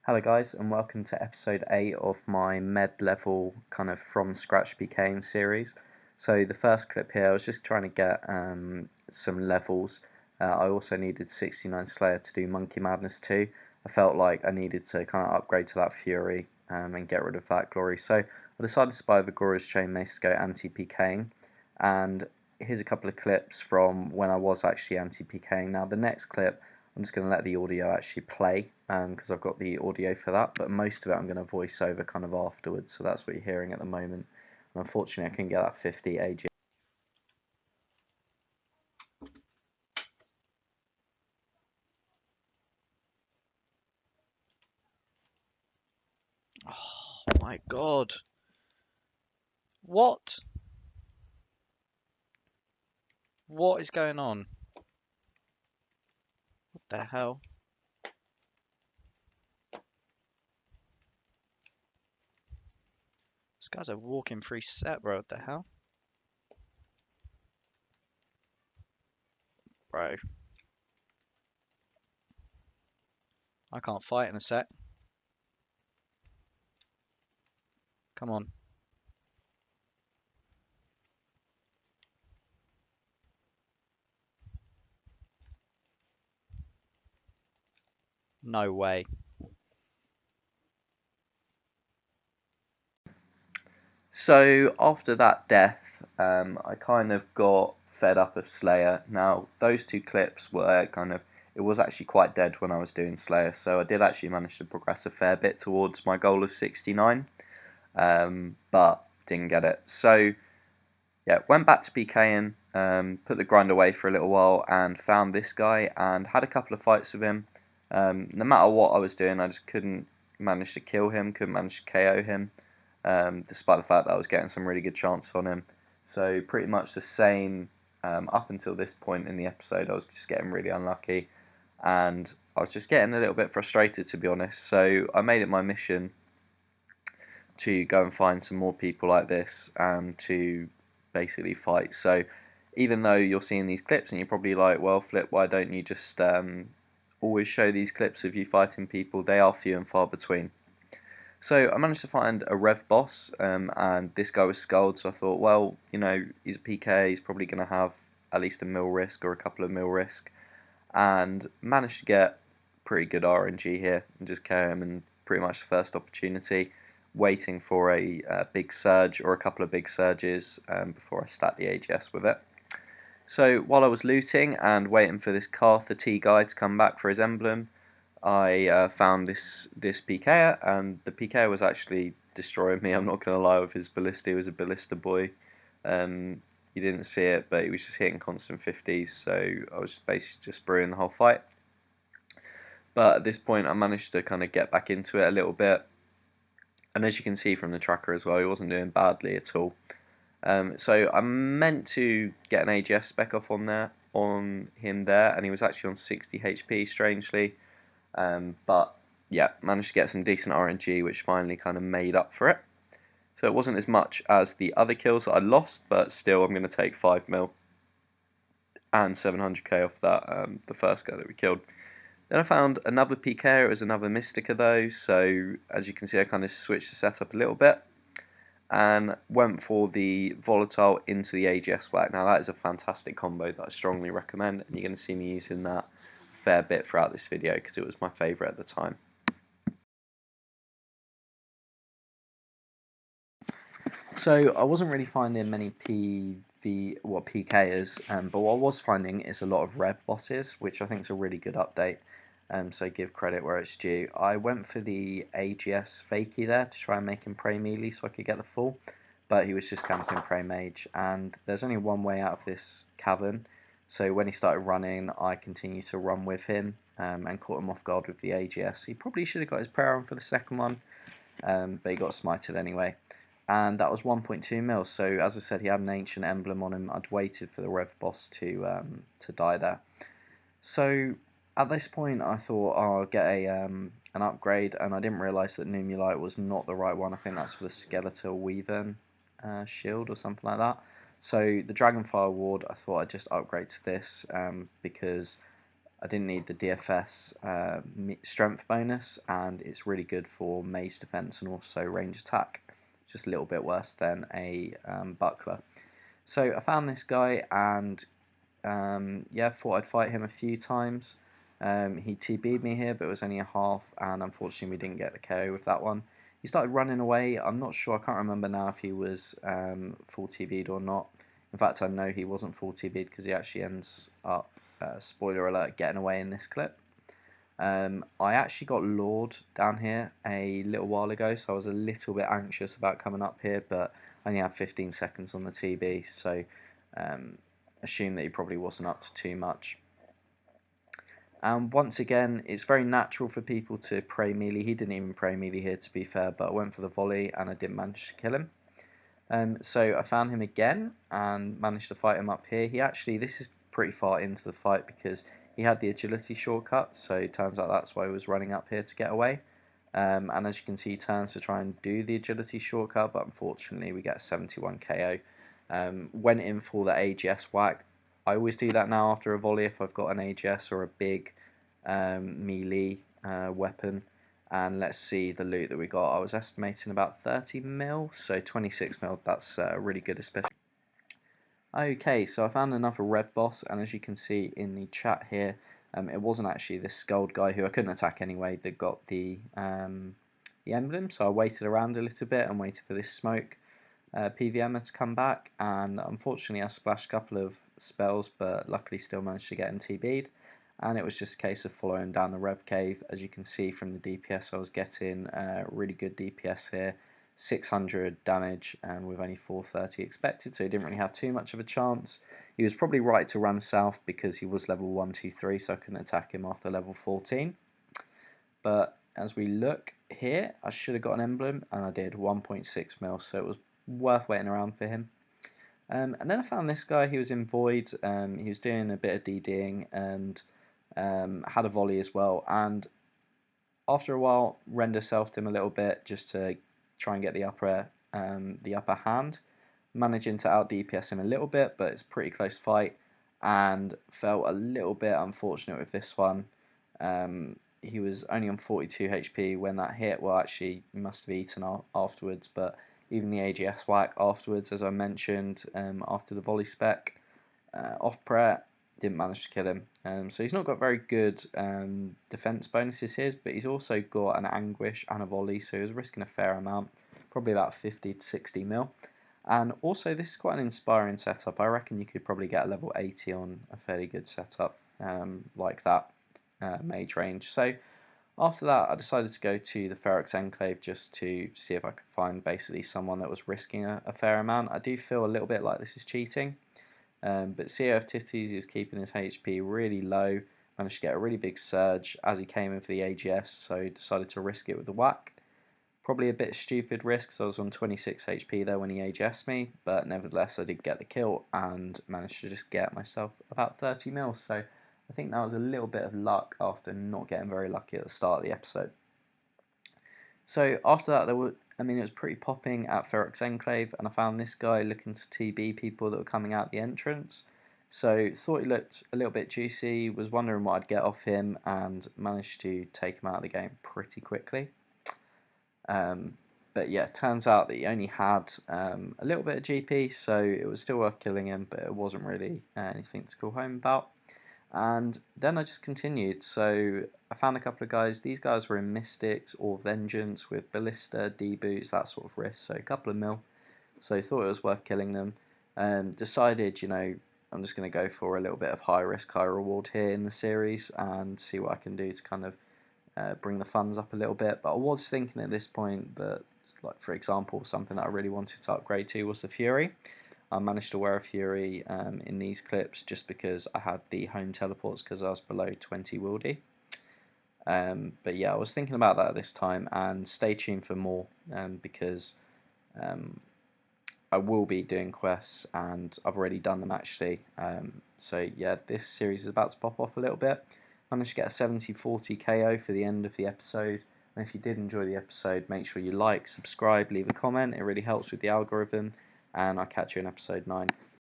Hello guys, and welcome to episode 8 of my med level kind of from scratch PKing series. So the first clip here, I was just trying to get some levels. I also needed 69 Slayer to do Monkey Madness 2. I felt like I needed to kind of upgrade to that Fury and get rid of that Glory. So I decided to buy the Gora's Chain Mace to go anti-PKing. And here's a couple of clips from when I was actually anti-PKing. Now the next clip, I'm just going to let the audio actually play because I've got the audio for that, but most of it I'm going to voice over kind of afterwards, so that's what you're hearing at the moment. And unfortunately I couldn't get that 50 AG. Oh my god. What? What is going on? What the hell? This guy's a walking free set, bro. What the hell? Bro. I can't fight in a sec. Come on. No way. So after that death, I kind of got fed up of Slayer. Now those two clips were kind of, it was actually quite dead when I was doing Slayer, so I did actually manage to progress a fair bit towards my goal of 69, but didn't get it. So yeah, went back to PKing, put the grind away for a little while, and found this guy and had a couple of fights with him. No matter what I was doing, I just couldn't manage to kill him, couldn't manage to KO him, despite the fact that I was getting some really good chances on him. So pretty much the same up until this point in the episode. I was just getting really unlucky, and I was just getting a little bit frustrated, to be honest. So I made it my mission to go and find some more people like this and to basically fight. So even though you're seeing these clips and you're probably like, well, Flip, why don't you just always show these clips of you fighting people? They are few and far between. So I managed to find a Rev boss, and this guy was Scald, so I thought, well, you know, he's a PK, he's probably going to have at least a mil risk or a couple of mil risk, and managed to get pretty good RNG here and just KO him in pretty much the first opportunity, waiting for a big surge or a couple of big surges before I stack the AGS with it. So while I was looting and waiting for this Cartha T guy to come back for his emblem, I found this PK, and the PK was actually destroying me. I'm not going to lie, with his ballista. He was a ballista boy. You didn't see it, but he was just hitting constant 50s, so I was basically just brewing the whole fight. But at this point I managed to kind of get back into it a little bit, and as you can see from the tracker as well, he wasn't doing badly at all. So I meant to get an AGS spec off on him there, and he was actually on 60 HP, strangely. But yeah, managed to get some decent RNG, which finally kind of made up for it. So it wasn't as much as the other kills that I lost, but still I'm going to take 5 mil and 700k off that, the first guy that we killed. Then I found another PK, it was another Mystica though, so as you can see I kind of switched the setup a little bit and went for the Volatile into the AGS whack. Now that is a fantastic combo that I strongly recommend, and you're going to see me using that a fair bit throughout this video because it was my favourite at the time. So I wasn't really finding many PKers, but what I was finding is a lot of Rev bosses, which I think is a really good update. So give credit where it's due. I went for the AGS fakie there to try and make him pray melee so I could get the full, but he was just camping pray mage, and there's only one way out of this cavern. So when he started running, I continued to run with him and caught him off guard with the AGS. He probably should have got his prayer on for the second one, but he got smited anyway. And that was 1.2 mil. So as I said, he had an ancient emblem on him. I'd waited for the Rev boss to die there. So at this point, I thought, oh, I'll get an upgrade, and I didn't realise that Numulite was not the right one. I think that's for the Skeletal Weavern shield or something like that. So the Dragonfire Ward, I thought I'd just upgrade to this because I didn't need the DFS strength bonus, and it's really good for mace defense and also range attack. Just a little bit worse than a buckler. So I found this guy, and yeah, thought I'd fight him a few times. He TB'd me here, but it was only a half, and unfortunately we didn't get the KO with that one. He started running away. I'm not sure, I can't remember now if he was full TB'd or not. In fact, I know he wasn't full TB'd because he actually ends up, spoiler alert, getting away in this clip. I actually got lured down here a little while ago, so I was a little bit anxious about coming up here, but I only had 15 seconds on the TB, so um, assume that he probably wasn't up to too much. And once again, it's very natural for people to pray melee. He didn't even pray melee here, to be fair, but I went for the volley and I didn't manage to kill him. So I found him again and managed to fight him up here. He actually, this is pretty far into the fight because he had the agility shortcut, so it turns out that's why he was running up here to get away. And as you can see, he turns to try and do the agility shortcut, but unfortunately we get a 71 KO. Went in for the AGS whack. I always do that now after a volley if I've got an AGS or a big melee weapon. And let's see the loot that we got. I was estimating about 30 mil, so 26 mil, that's really good, especially. Okay, so I found another red boss, and as you can see in the chat here, it wasn't actually this skulled guy who I couldn't attack anyway that got the emblem, so I waited around a little bit and waited for this smoke PVM to come back, and unfortunately I splashed a couple of spells, but luckily still managed to get in TB'd, and it was just a case of following down the Rev Cave. As you can see from the DPS, I was getting really good DPS here, 600 damage, and with only 430 expected, so he didn't really have too much of a chance. He was probably right to run south because he was level 123, so I couldn't attack him after level 14. But as we look here, I should have got an emblem, and I did, 1.6 mil, so it was worth waiting around for him. And then I found this guy. He was in Void. He was doing a bit of DDing and had a volley as well. And after a while, Render selfed him a little bit just to try and get the upper hand. Managing to out DPS him a little bit, but it's a pretty close fight. And felt a little bit unfortunate with this one. He was only on 42 HP when that hit. Well, actually, he must have eaten afterwards, but even the AGS whack afterwards, as I mentioned, after the volley spec, off prayer, didn't manage to kill him. So he's not got very good defense bonuses here, but he's also got an anguish and a volley, so he was risking a fair amount, probably about 50 to 60 mil. And also, this is quite an inspiring setup. I reckon you could probably get a level 80 on a fairly good setup like that mage range. So after that, I decided to go to the Ferox Enclave just to see if I could find basically someone that was risking a fair amount. I do feel a little bit like this is cheating, but CEO of Titties, he was keeping his HP really low, managed to get a really big surge as he came in for the AGS, so decided to risk it with the whack. Probably a bit stupid risk, so I was on 26 HP there when he AGS'd me, but nevertheless I did get the kill and managed to just get myself about 30 mil, so I think that was a little bit of luck after not getting very lucky at the start of the episode. So after that, it was pretty popping at Ferox Enclave, and I found this guy looking to TB people that were coming out the entrance. So thought he looked a little bit juicy, was wondering what I'd get off him, and managed to take him out of the game pretty quickly. But yeah, turns out that he only had a little bit of GP, so it was still worth killing him, but it wasn't really anything to call home about. And then I just continued. So I found a couple of guys. These guys were in Mystics or Vengeance with Ballista, D-Boots, that sort of risk. So a couple of mil. So I thought it was worth killing them. Decided, I'm just going to go for a little bit of high risk, high reward here in the series and see what I can do to kind of bring the funds up a little bit. But I was thinking at this point that, like for example, something that I really wanted to upgrade to was the Fury. I managed to wear a Fury in these clips just because I had the home teleports because I was below 20 wildy. But yeah, I was thinking about that at this time, and stay tuned for more because I will be doing quests and I've already done them actually. So yeah, this series is about to pop off a little bit. I managed to get a 70-40 KO for the end of the episode. And if you did enjoy the episode, make sure you like, subscribe, leave a comment. It really helps with the algorithm. And I'll catch you in episode 9.